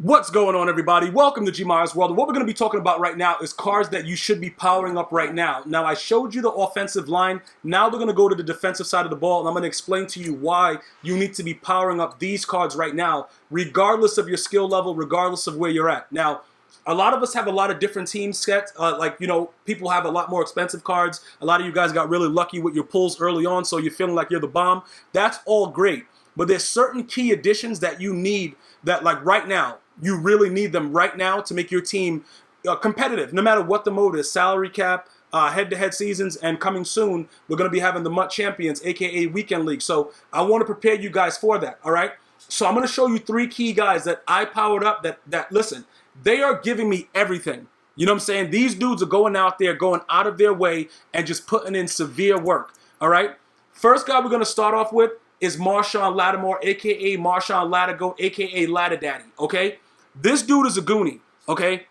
What's going on, everybody? Welcome to GmiasWorld. And what we're going to be talking about right now is cards that you should be powering up right now. Now, I showed you the offensive line. Now we're going to go to the defensive side of the ball, and I'm going to explain to you why you need to be powering up these cards right now, regardless of your skill level, regardless of where you're at. Now, a lot of us have a lot of different team sets. People have a lot more expensive cards. A lot of you guys got really lucky with your pulls early on, so you're feeling like you're the bomb. That's all great. But there's certain key additions that you need that, like right now, you really need them right now to make your team competitive, no matter what the mode is. Salary cap, head-to-head seasons, and coming soon, we're going to be having the MUT Champions, a.k.a. Weekend League. So I want to prepare you guys for that, all right? So I'm going to show you three key guys that I powered up that listen, they are giving me everything. You know what I'm saying? These dudes are going out there, going out of their way, and just putting in severe work, all right? First guy we're going to start off with is MARSHON LATTIMORE, a.k.a. MARSHON Lattigoat, a.k.a. Ladder Daddy, okay? This dude is a goonie, okay?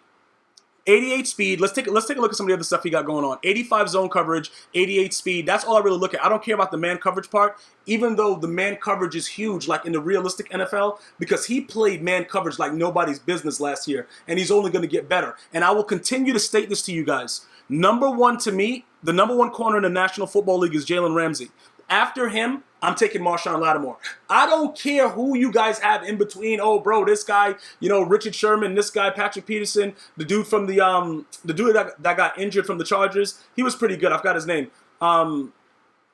88 speed. Let's take a look at some of the other stuff he got going on. 85 zone coverage, 88 speed. That's all I really look at. I don't care about the man coverage part, even though the man coverage is huge, like in the realistic NFL, because he played man coverage like nobody's business last year, and he's only going to get better. And I will continue to state this to you guys. Number one to me, the number one corner in the National Football League is Jalen Ramsey. After him, I'm taking MARSHON LATTIMORE. I don't care who you guys have in between. Oh, bro, this guy, Richard Sherman, this guy, Patrick Peterson, the dude from the dude that got injured from the Chargers. He was pretty good. I forgot his name. I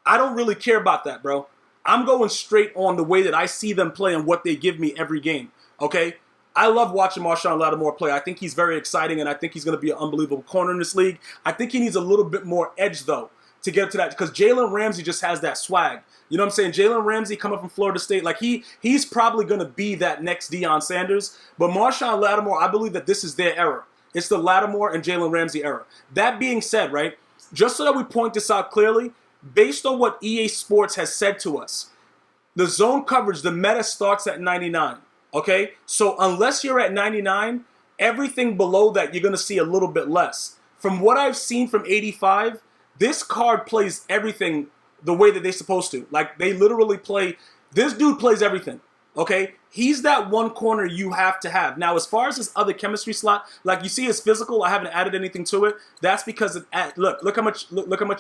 don't really care about that, bro. I'm going straight on the way that I see them play and what they give me every game, okay? I love watching MARSHON LATTIMORE play. I think he's very exciting, and I think he's going to be an unbelievable corner in this league. I think he needs a little bit more edge, though, to get up to that, because Jalen Ramsey just has that swag. You know what I'm saying? Jalen Ramsey coming from Florida State, like he's probably going to be that next Deion Sanders. But MARSHON LATTIMORE, I believe that this is their era. It's the Lattimore and Jalen Ramsey era. That being said, right, just so that we point this out clearly, based on what EA Sports has said to us, the zone coverage, the meta starts at 99, okay? So unless you're at 99, everything below that you're going to see a little bit less. From what I've seen from 85, this card plays everything the way that they're supposed to. Like, they literally play, this dude plays everything, okay? He's that one corner you have to have. Now, as far as his other chemistry slot, like you see his physical, I haven't added anything to it. That's because, look how much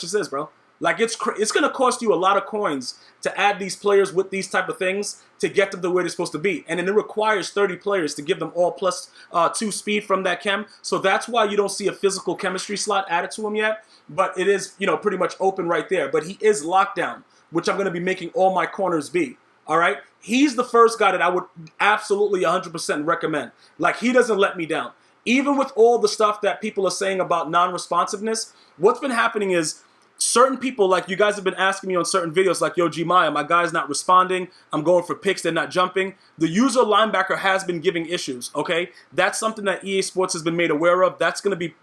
this is, bro. Like, it's going to cost you a lot of coins to add these players with these type of things to get them the way they're supposed to be. And then it requires 30 players to give them all plus 2 speed from that chem. So that's why you don't see a physical chemistry slot added to him yet. But it is, pretty much open right there. But he is lockdown, which I'm going to be making all my corners be. All right? He's the first guy that I would absolutely 100% recommend. Like, he doesn't let me down. Even with all the stuff that people are saying about non-responsiveness, what's been happening is certain people, like you guys have been asking me on certain videos, like, yo, Gmia, my guy's not responding. I'm going for picks. They're not jumping. The user linebacker has been giving issues, okay? That's something that EA Sports has been made aware of. That's going to be,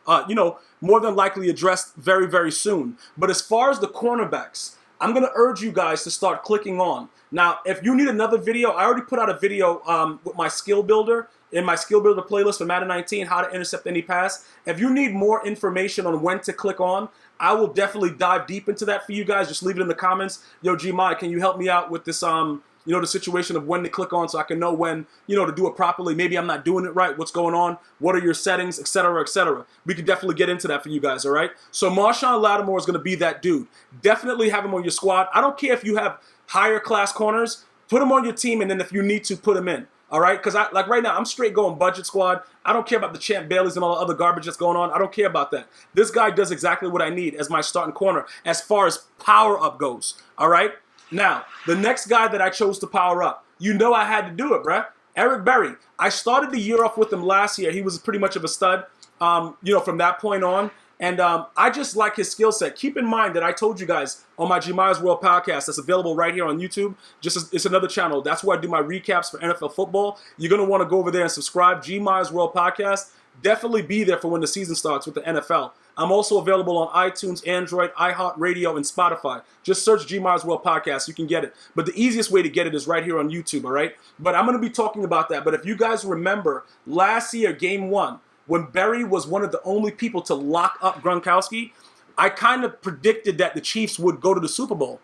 more than likely addressed very, very soon. But as far as the cornerbacks, I'm going to urge you guys to start clicking on. Now, if you need another video, I already put out a video with my skill builder, in my skill builder playlist for Madden 19, how to intercept any pass. If you need more information on when to click on, I will definitely dive deep into that for you guys. Just leave it in the comments. Yo, Gmi, can you help me out with this, the situation of when to click on so I can know when, to do it properly. Maybe I'm not doing it right. What's going on? What are your settings, etc., etc. We could definitely get into that for you guys, all right? So MARSHON LATTIMORE is going to be that dude. Definitely have him on your squad. I don't care if you have higher class corners. Put him on your team, and then if you need to, put him in. All right, because like right now, I'm straight going budget squad. I don't care about the Champ Baileys and all the other garbage that's going on. I don't care about that. This guy does exactly what I need as my starting corner as far as power up goes. All right, now the next guy that I chose to power up, I had to do it, bruh. Eric Berry. I started the year off with him last year. He was pretty much of a stud, from that point on. And I just like his skill set. Keep in mind that I told you guys on my GmiasWorld podcast that's available right here on YouTube. It's another channel. That's where I do my recaps for NFL football. You're going to want to go over there and subscribe. GmiasWorld podcast. Definitely be there for when the season starts with the NFL. I'm also available on iTunes, Android, iHeartRadio, and Spotify. Just search GmiasWorld podcast. You can get it. But the easiest way to get it is right here on YouTube, all right? But I'm going to be talking about that. But if you guys remember, last year, Game 1, when Berry was one of the only people to lock up Gronkowski, I kind of predicted that the Chiefs would go to the Super Bowl.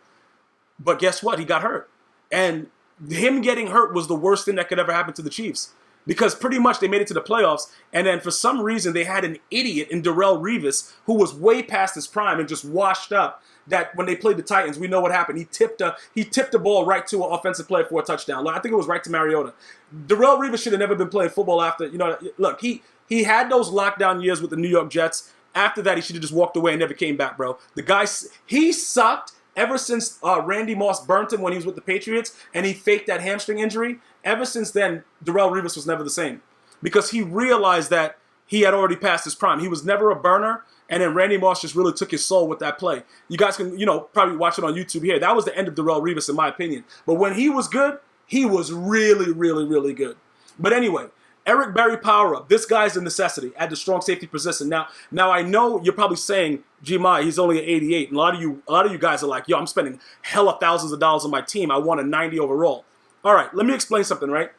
But guess what? He got hurt. And him getting hurt was the worst thing that could ever happen to the Chiefs. because pretty much they made it to the playoffs, and then for some reason they had an idiot in Darrelle Revis who was way past his prime and just washed up. That when they played the Titans, we know what happened. He tipped the ball right to an offensive player for a touchdown. I think it was right to Mariota. Darrelle Revis should have never been playing football after. Look, he had those lockdown years with the New York Jets. After that, he should have just walked away and never came back, bro. The guy, he sucked ever since Randy Moss burnt him when he was with the Patriots, and he faked that hamstring injury. Ever since then, Darrelle Revis was never the same because he realized that he had already passed his prime. He was never a burner, and then Randy Moss just really took his soul with that play. You guys can, probably watch it on YouTube here. That was the end of Darrelle Revis, in my opinion. But when he was good, he was really, really, really good. But anyway, Eric Berry Powerup. This guy's a necessity at the strong safety position. Now I know you're probably saying, Gmi, he's only an 88. And a lot of you guys are like, yo, I'm spending hella thousands of dollars on my team. I want a 90 overall. All right, let me explain something, right?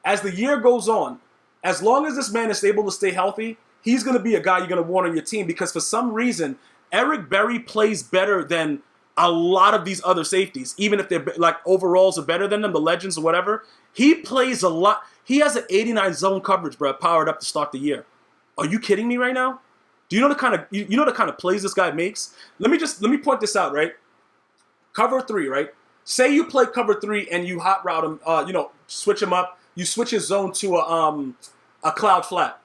As the year goes on, as long as this man is able to stay healthy, he's going to be a guy you're going to want on your team because for some reason, Eric Berry plays better than a lot of these other safeties, even if they're like overalls are better than them, the legends or whatever. He plays a lot. He has an 89 zone coverage, bro, powered up to start the year. Are you kidding me right now? Do you know the kind of plays this guy makes? Let me point this out, right? Cover 3, right? Say you play cover 3 and you hot route him, switch him up. You switch his zone to a cloud flat.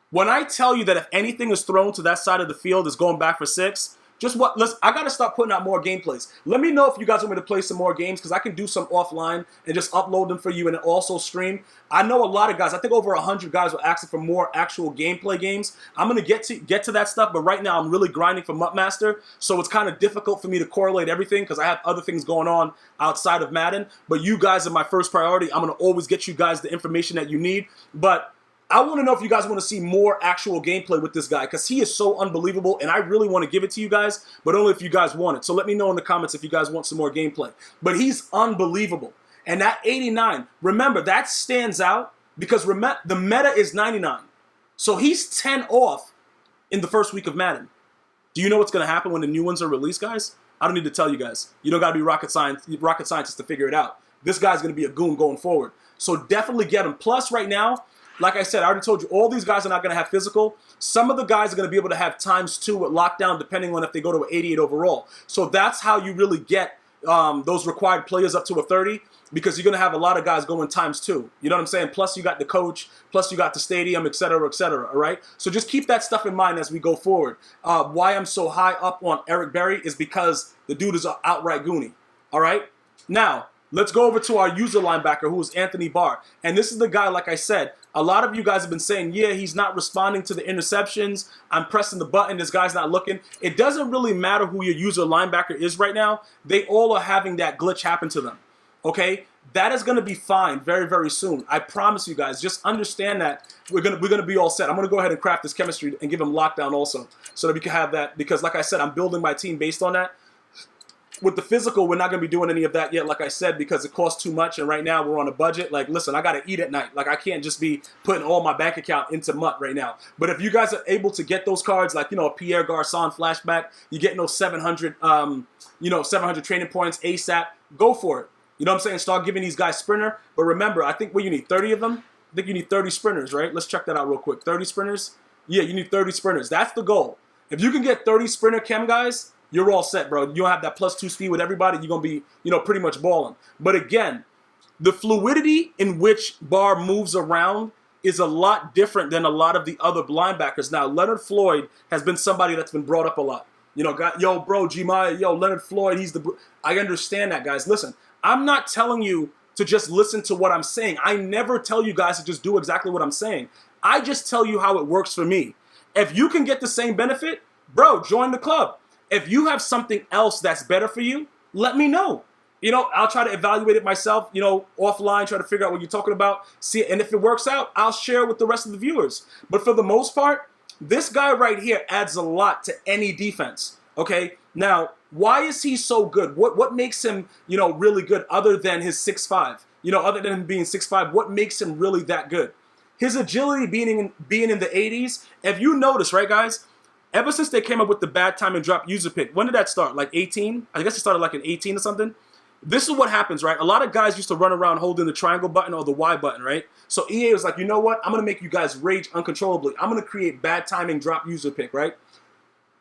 When I tell you that if anything is thrown to that side of the field is going back for 6, I got to start putting out more gameplays. Let me know if you guys want me to play some more games because I can do some offline and just upload them for you and also stream. I know a lot of guys, I think over 100 guys were asking for more actual gameplay games. I'm going to get to that stuff, but right now I'm really grinding for Master, so it's kind of difficult for me to correlate everything because I have other things going on outside of Madden. But you guys are my first priority. I'm going to always get you guys the information that you need. But I want to know if you guys want to see more actual gameplay with this guy because he is so unbelievable and I really want to give it to you guys, but only if you guys want it. So let me know in the comments if you guys want some more gameplay. But he's unbelievable. And that 89, remember, that stands out because the meta is 99. So he's 10 off in the first week of Madden. Do you know what's going to happen when the new ones are released, guys? I don't need to tell you guys. You don't got to be rocket scientists to figure it out. This guy's going to be a goon going forward. So definitely get him. Plus, right now, like I said, I already told you, all these guys are not going to have physical. Some of the guys are going to be able to have ×2 with lockdown, depending on if they go to an 88 overall. So that's how you really get those required players up to a 30, because you're going to have a lot of guys going ×2. You know what I'm saying? Plus, you got the coach. Plus, you got the stadium, et cetera, all right? So just keep that stuff in mind as we go forward. Why I'm so high up on Eric Berry is because the dude is an outright goonie, all right? Now, let's go over to our user linebacker, who is Anthony Barr. And this is the guy, like I said, a lot of you guys have been saying, yeah, he's not responding to the interceptions. I'm pressing the button. This guy's not looking. It doesn't really matter who your user linebacker is right now. They all are having that glitch happen to them, okay? That is going to be fine very, very soon. I promise you guys. Just understand that we're gonna be all set. I'm going to go ahead and craft this chemistry and give him lockdown also so that we can have that because, like I said, I'm building my team based on that. With the physical, we're not going to be doing any of that yet, like I said, because it costs too much, and right now we're on a budget. Like, listen, I got to eat at night. Like, I can't just be putting all my bank account into MUT right now. But if you guys are able to get those cards, like, a Pierre Garçon flashback, you get those 700, 700 training points ASAP, go for it. You know what I'm saying? Start giving these guys sprinter. But remember, I think you need 30 of them. I think you need 30 sprinters, right? Let's check that out real quick. 30 sprinters? Yeah, you need 30 sprinters. That's the goal. If you can get 30 sprinter chem guys, you're all set, bro. You don't have that +2 speed with everybody. You're going to be, pretty much balling. But again, the fluidity in which Barr moves around is a lot different than a lot of the other linebackers. Now, Leonard Floyd has been somebody that's been brought up a lot. Yo, bro, Gmi, Leonard Floyd, I understand that, guys. Listen, I'm not telling you to just listen to what I'm saying. I never tell you guys to just do exactly what I'm saying. I just tell you how it works for me. If you can get the same benefit, bro, join the club. If you have something else that's better for you, let me know. I'll try to evaluate it myself, offline, try to figure out what you're talking about. See it, and if it works out, I'll share it with the rest of the viewers. But for the most part, this guy right here adds a lot to any defense, okay? Now, why is he so good? What makes him, really good other than his 6'5"? Other than him being 6'5", what makes him really that good? His agility being in the 80s. If you notice, right, guys, ever since they came up with the bad time and drop user pick, when did that start? Like 18? I guess it started like in 18 or something. this is what happens, right? A lot of guys used to run around holding the triangle button or the Y button, right? So EA was like, you know what? I'm going to make you guys rage uncontrollably. I'm going to create bad timing drop user pick, right?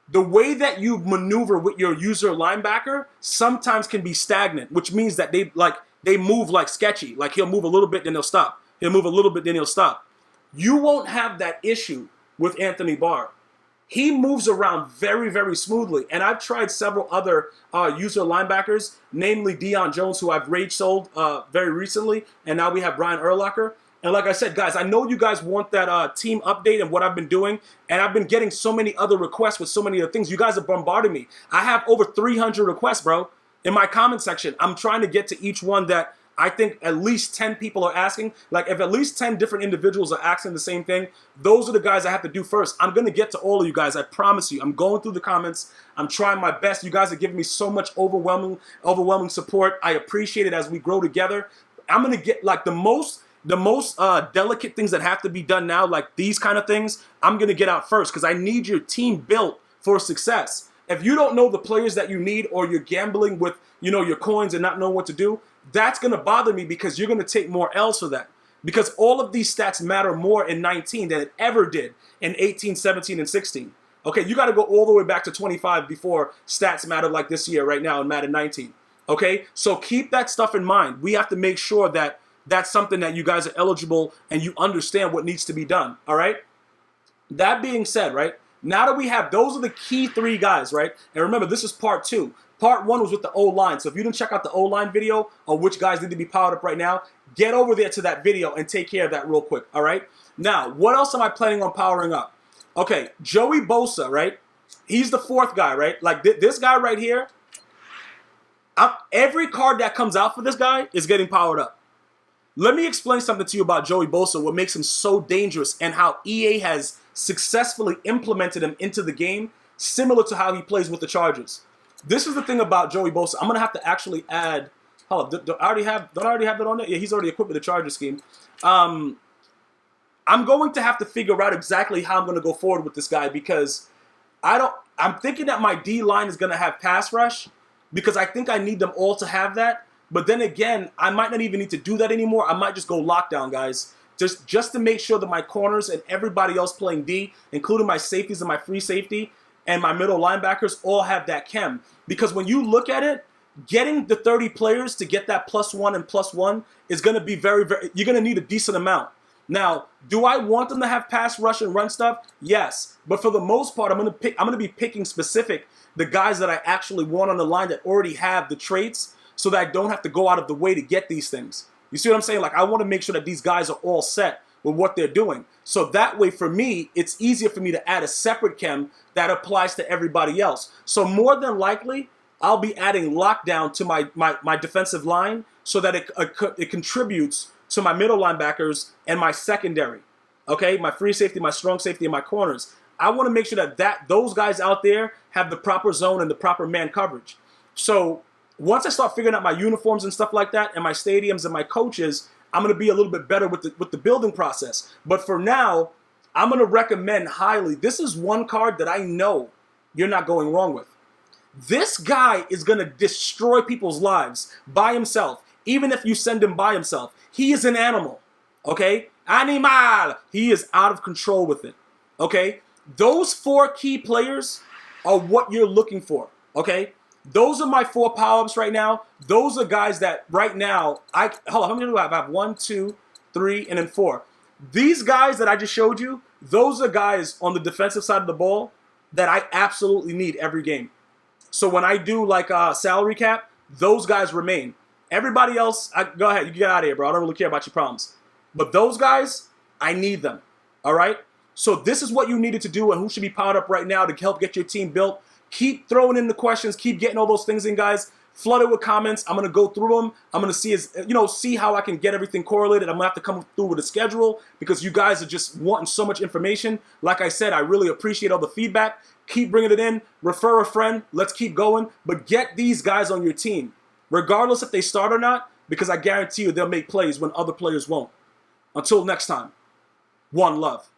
The way that you maneuver with your user linebacker sometimes can be stagnant, which means that they move like sketchy. Like he'll move a little bit, then he'll stop. He'll move a little bit, then he'll stop. You won't have that issue with Anthony Barr. He moves around very, very smoothly. And I've tried several other user linebackers, namely Deion Jones, who I've rage sold very recently. And now we have Brian Urlacher. And like I said, guys, I know you guys want that team update and what I've been doing. And I've been getting so many other requests with so many other things. You guys have bombarded me. I have over 300 requests, bro, in my comment section. I'm trying to get to each one that I think at least 10 people are asking. Like if at least 10 different individuals are asking the same thing, those are the guys I have to do first. I'm going to get to all of you guys. I promise you. I'm going through the comments. I'm trying my best. You guys are giving me so much overwhelming support. I appreciate it as we grow together. I'm going to get like the most delicate things that have to be done now, like these kind of things, I'm going to get out first because I need your team built for success. If you don't know the players that you need or you're gambling with, your coins and not knowing what to do, that's going to bother me because you're going to take more L's for that. Because all of these stats matter more in 19 than it ever did in 18, 17, and 16. Okay, you got to go all the way back to 25 before stats matter like this year right now in Madden 19. Okay, so keep that stuff in mind. We have to make sure that that's something that you guys are eligible and you understand what needs to be done. All right, that being said, right, now that we have, those are the key 3 guys, right? And remember, this is part 2. Part 1 was with the O-line. So if you didn't check out the O-line video on which guys need to be powered up right now, get over there to that video and take care of that real quick, all right? Now, what else am I planning on powering up? Okay, Joey Bosa, right? He's the 4th guy, right? Like this guy right here, every card that comes out for this guy is getting powered up. Let me explain something to you about Joey Bosa, what makes him so dangerous and how EA has successfully implemented him into the game, similar to how he plays with the Chargers. This is the thing about Joey Bosa. I'm going to have to actually add, hold up, don't I already have that on there? Yeah, he's already equipped with the Charger scheme. I'm going to have to figure out exactly how I'm going to go forward with this guy because I'm thinking that my D-line is going to have pass rush because I think I need them all to have that. But then again, I might not even need to do that anymore. I might just go lockdown, guys. Just to make sure that my corners and everybody else playing D, including my safeties and my free safety and my middle linebackers, all have that chem. Because when you look at it, getting the 30 players to get that +1 and +1 is going to be very, very, you're going to need a decent amount. Now, do I want them to have pass rush and run stuff? Yes. But for the most part, I'm going to be picking specific the guys that I actually want on the line that already have the traits, so that I don't have to go out of the way to get these things. You see what I'm saying? Like, I want to make sure that these guys are all set with what they're doing. So that way, for me, it's easier for me to add a separate chem that applies to everybody else. So more than likely, I'll be adding lockdown to my defensive line so that it contributes to my middle linebackers and my secondary. Okay? My free safety, my strong safety, and my corners. I want to make sure that those guys out there have the proper zone and the proper man coverage. So once I start figuring out my uniforms and stuff like that and my stadiums and my coaches, I'm going to be a little bit better with the building process. But for now, I'm going to recommend highly. This is one card that I know you're not going wrong with. This guy is going to destroy people's lives by himself, even if you send him by himself. He is an animal, okay? Animal. He is out of control with it, okay? Those 4 key players are what you're looking for, okay? Those are my 4 power-ups right now. Those are guys that right now, hold on, how many do I have? I have 1, 2, 3, and then 4. These guys that I just showed you, those are guys on the defensive side of the ball that I absolutely need every game. So when I do like salary cap, those guys remain. Everybody else, go ahead, you get out of here, bro. I don't really care about your problems. But those guys, I need them, all right? So this is what you needed to do and who should be powered up right now to help get your team built. Keep throwing in the questions. Keep getting all those things in, guys. Flood it with comments. I'm going to go through them. I'm going to see how I can get everything correlated. I'm going to have to come through with a schedule because you guys are just wanting so much information. Like I said, I really appreciate all the feedback. Keep bringing it in. Refer a friend. Let's keep going. But get these guys on your team, regardless if they start or not, because I guarantee you they'll make plays when other players won't. Until next time, one love.